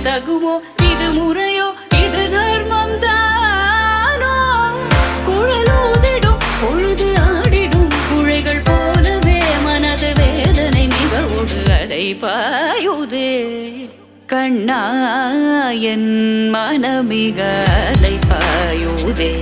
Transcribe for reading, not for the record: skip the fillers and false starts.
தகுமோ இது முறையோ இது தர்மம் தானோ குழலூதிடும் பொழுது ஆடிடும் குழைகள் போலவே மனது வேதனை நிகழ்வோடு அலை பாயுதே கண்ணா என் மனமிக அலை பாயுதே